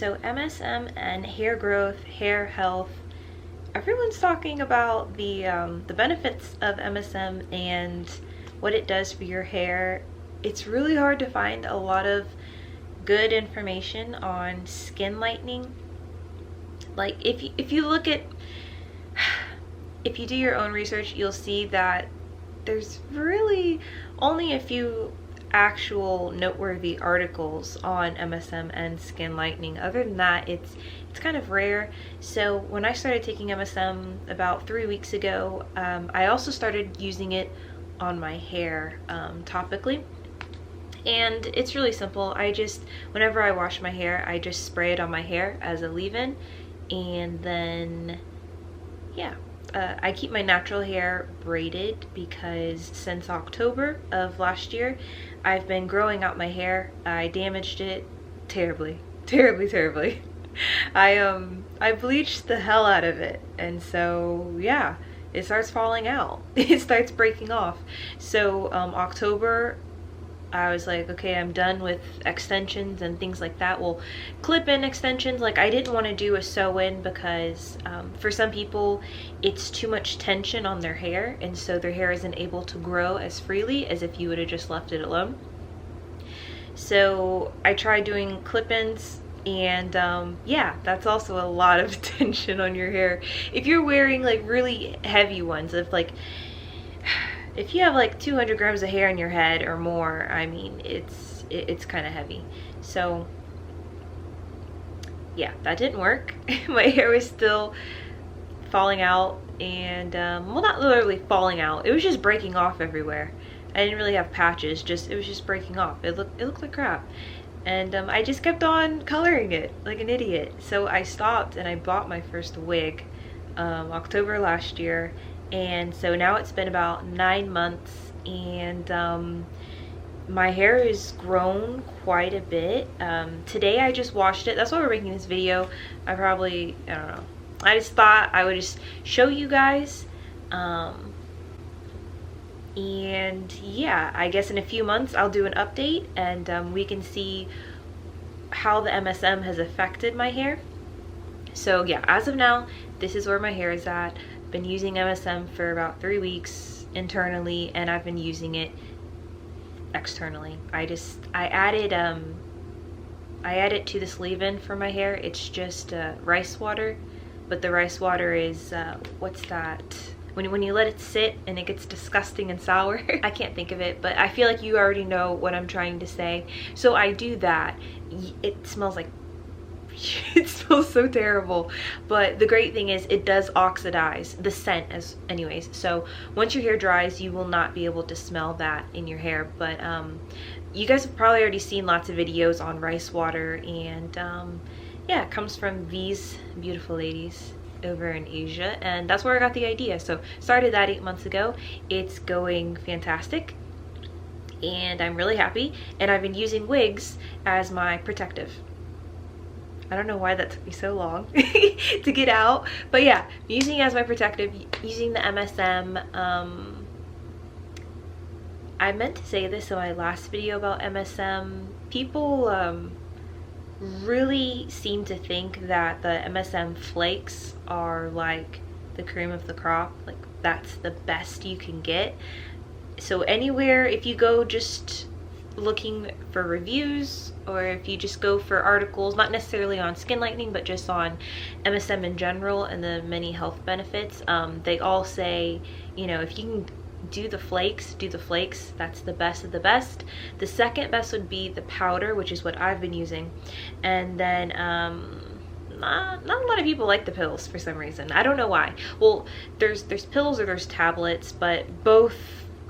So MSM and hair growth, hair health, everyone's talking about the benefits of MSM and what it does for your hair. It's really hard to find a lot of good information on skin lightening. Like if you look at, if you do your own research, you'll see that there's really only a few actual noteworthy articles on MSM and skin lightening. Other than that, it's kind of rare. So when I started taking MSM about 3 weeks ago, I also started using it on my hair topically. And it's really simple. Whenever I wash my hair, I just spray it on my hair as a leave-in, and then yeah, I keep my natural hair braided because since October of last year, I've been growing out my hair. I damaged it terribly, terribly. I bleached the hell out of it, and so yeah, it starts falling out. It starts breaking off. So October, I was like, okay, I'm done with extensions and things like that. Well, clip-in extensions, like I didn't want to do a sew-in because for some people it's too much tension on their hair, and so their hair isn't able to grow as freely as if you would have just left it alone. So I tried doing clip-ins, and yeah, that's also a lot of tension on your hair. If you're wearing like really heavy ones, if you have like 200 grams of hair in your head or more, I mean, it's kind of heavy. So yeah, that didn't work. My hair was still falling out, and well, not literally falling out, it was just breaking off everywhere. I didn't really have patches, it was just breaking off. It looked like crap. And I just kept on coloring it like an idiot. So I stopped and I bought my first wig October last year. And so now it's been about 9 months, and my hair has grown quite a bit. Today I just washed it. That's why we're making this video. I don't know. I just thought I would just show you guys. And yeah, I guess in a few months I'll do an update, and we can see how the MSM has affected my hair. So yeah, as of now, this is where my hair is at. Been using MSM for about 3 weeks internally, and I've been using it externally. I added to this leave-in for my hair. It's just rice water, but the rice water is what's that, when you let it sit and it gets disgusting and sour. I can't think of it, but I feel like you already know what I'm trying to say. So I do that. It smells like it smells so terrible, but the great thing is it does oxidize the scent anyways. So once your hair dries, you will not be able to smell that in your hair. But you guys have probably already seen lots of videos on rice water, and yeah, it comes from these beautiful ladies over in Asia, and that's where I got the idea. So started that 8 months ago. It's going fantastic, and I'm really happy, and I've been using wigs as my protective. I don't know why that took me so long to get out, but yeah, using it as my protective, using the MSM. I meant to say this in my last video about MSM. People really seem to think that the MSM flakes are like the cream of the crop, like that's the best you can get. So anywhere, if you go just looking for reviews, or if you just go for articles, not necessarily on skin lightening, but just on MSM in general and the many health benefits, they all say, you know, if you can do the flakes, that's the best of the best. The second best would be the powder, which is what I've been using. And then not a lot of people like the pills for some reason. I don't know why. Well, there's pills or there's tablets, but both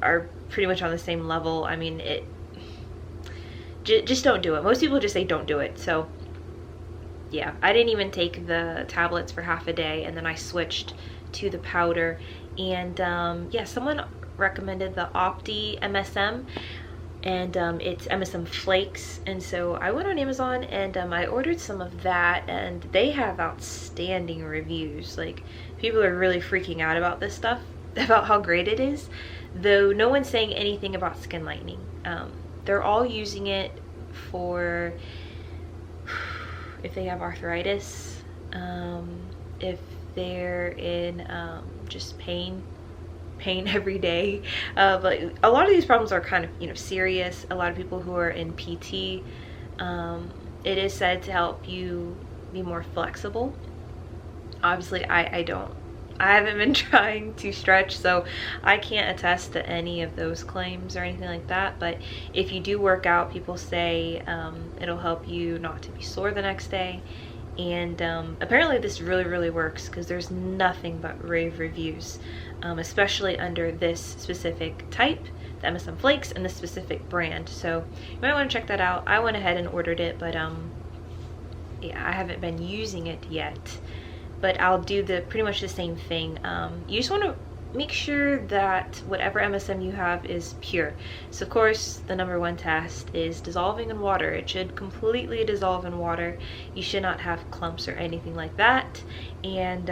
are pretty much on the same level. I mean, just don't do it. Most people just say don't do it. So yeah, I didn't even take the tablets for half a day, and then I switched to the powder. And yeah, someone recommended the Opti MSM, and it's MSM flakes, and so I went on Amazon and I ordered some of that, and they have outstanding reviews. Like, people are really freaking out about this stuff, about how great it is, though no one's saying anything about skin lightening. They're all using it for if they have arthritis, if they're in just pain every day. But a lot of these problems are kind of, you know, serious. A lot of people who are in PT, it is said to help you be more flexible. Obviously, I haven't been trying to stretch, so I can't attest to any of those claims or anything like that. But if you do work out, people say it'll help you not to be sore the next day. And apparently this really works, because there's nothing but rave reviews, especially under this specific type, the MSM flakes, and this specific brand. So you might want to check that out. I went ahead and ordered it, but yeah, I haven't been using it yet. But I'll do pretty much the same thing. You just want to make sure that whatever MSM you have is pure. So of course, the #1 test is dissolving in water. It should completely dissolve in water. You should not have clumps or anything like that. And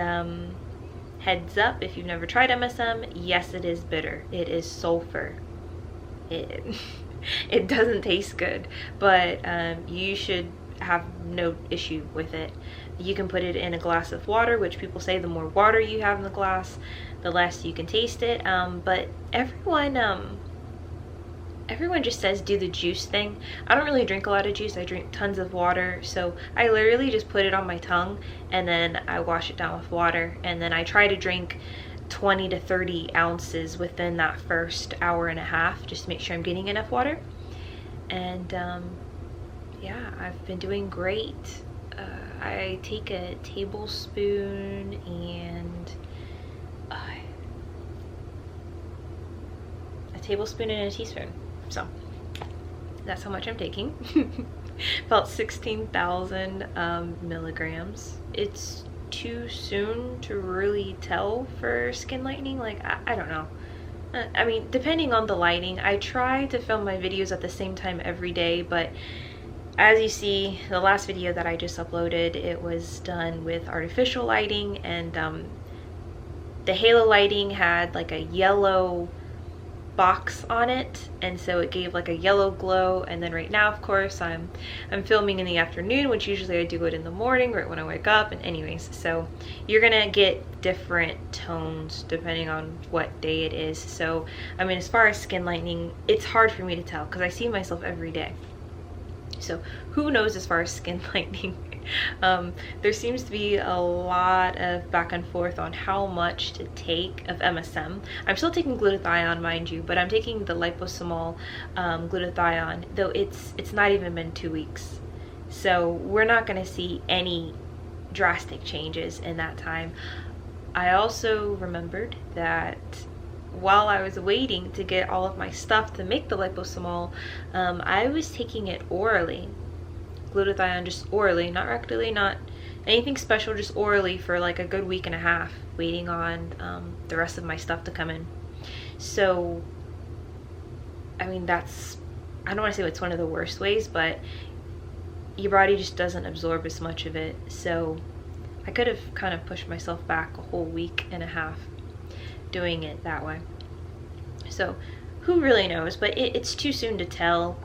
heads up, if you've never tried MSM, yes, it is bitter. It is sulfur. It doesn't taste good, but you should have no issue with it. You can put it in a glass of water, which people say the more water you have in the glass, the less you can taste it. But everyone just says do the juice thing. I don't really drink a lot of juice. I drink tons of water, so I literally just put it on my tongue and then I wash it down with water, and then I try to drink 20 to 30 ounces within that first hour and a half, just to make sure I'm getting enough water. And yeah, I've been doing great. I take a tablespoon and a teaspoon. So that's how much I'm taking. About 16,000 milligrams. It's too soon to really tell for skin lightening. Like, I don't know. I mean, depending on the lighting. I try to film my videos at the same time every day, but as you see, the last video that I just uploaded, it was done with artificial lighting, and the halo lighting had like a yellow box on it, and so it gave like a yellow glow. And then right now, of course, I'm filming in the afternoon, which usually I do it in the morning right when I wake up. And anyways, so you're gonna get different tones depending on what day it is. So I mean, as far as skin lightening, it's hard for me to tell because I see myself every day. So who knows as far as skin lightening. There seems to be a lot of back and forth on how much to take of MSM. I'm still taking glutathione, mind you, but I'm taking the liposomal glutathione, though it's not even been 2 weeks. So we're not going to see any drastic changes in that time. I also remembered that while I was waiting to get all of my stuff to make the liposomal, I was taking it orally. Glutathione just orally, not rectally, not anything special, just orally for like a good week and a half, waiting on the rest of my stuff to come in. So, I mean, I don't want to say it's one of the worst ways, but your body just doesn't absorb as much of it. So I could have kind of pushed myself back a whole week and a half doing it that way. So who really knows, but it's too soon to tell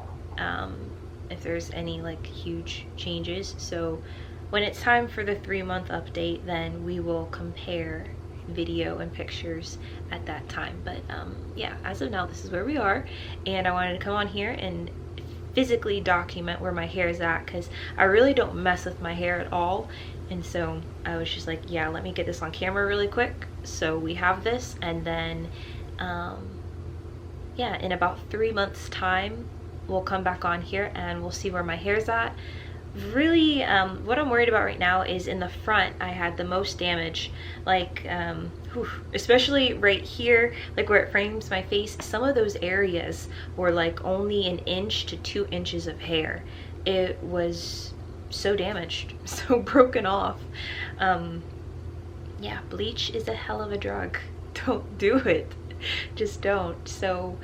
if there's any like huge changes. So when it's time for the 3-month update, then we will compare video and pictures at that time. But yeah, as of now, this is where we are, and I wanted to come on here and physically document where my hair is at, because I really don't mess with my hair at all. And so I was just like, yeah, let me get this on camera really quick so we have this, and then yeah, in about 3 months time we'll come back on here and we'll see where my hair's at. Really, what I'm worried about right now is in the front I had the most damage, like especially right here, like where it frames my face. Some of those areas were like only 1 inch to 2 inches of hair. It was so damaged, so broken off. Yeah, bleach is a hell of a drug. Don't do it. Just don't. So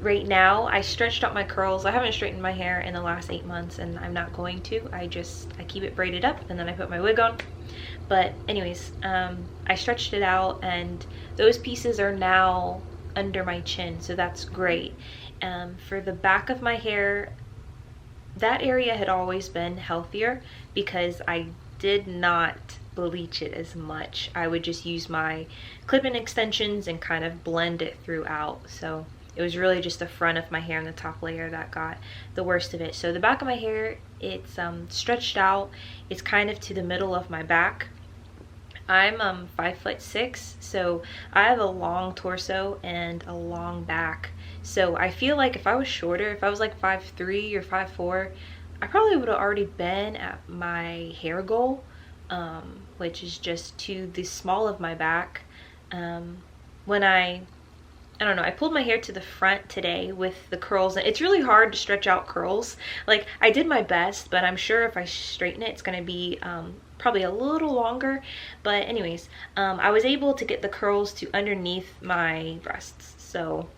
right now I stretched out my curls. I haven't straightened my hair in the last 8 months, and I'm not going to. I keep it braided up and then I put my wig on. But anyways, I stretched it out, and those pieces are now under my chin, so that's great. For the back of my hair, that area had always been healthier because I did not bleach it as much. I would just use my clip-in extensions and kind of blend it throughout. So it was really just the front of my hair and the top layer that got the worst of it. So the back of my hair, it's stretched out. It's kind of to the middle of my back. I'm 5'6", so I have a long torso and a long back. So I feel like if I was shorter, if I was like 5'3" or 5'4", I probably would have already been at my hair goal, which is just to the small of my back. When I don't know, I pulled my hair to the front today with the curls. It's really hard to stretch out curls. Like, I did my best, but I'm sure if I straighten it, it's gonna be probably a little longer. But anyways, I was able to get the curls to underneath my breasts. So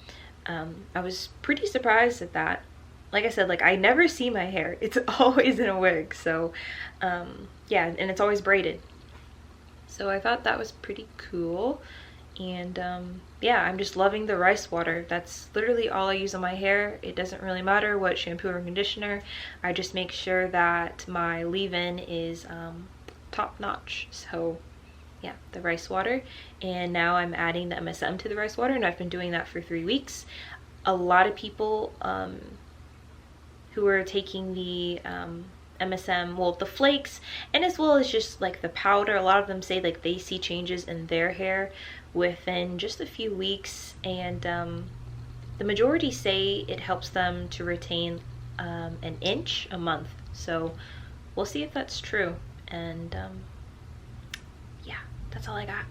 I was pretty surprised at that. Like I said, like, I never see my hair. It's always in a wig. So yeah, and it's always braided. So I thought that was pretty cool. And yeah, I'm just loving the rice water. That's literally all I use on my hair. It doesn't really matter what shampoo or conditioner. I just make sure that my leave-in is top notch. So yeah, the rice water. And now I'm adding the MSM to the rice water, and I've been doing that for 3 weeks. A lot of people who are taking the MSM, well, the flakes, and as well as just like the powder, a lot of them say like they see changes in their hair within just a few weeks, and the majority say it helps them to retain an inch a month. So we'll see if that's true. And yeah, that's all I got.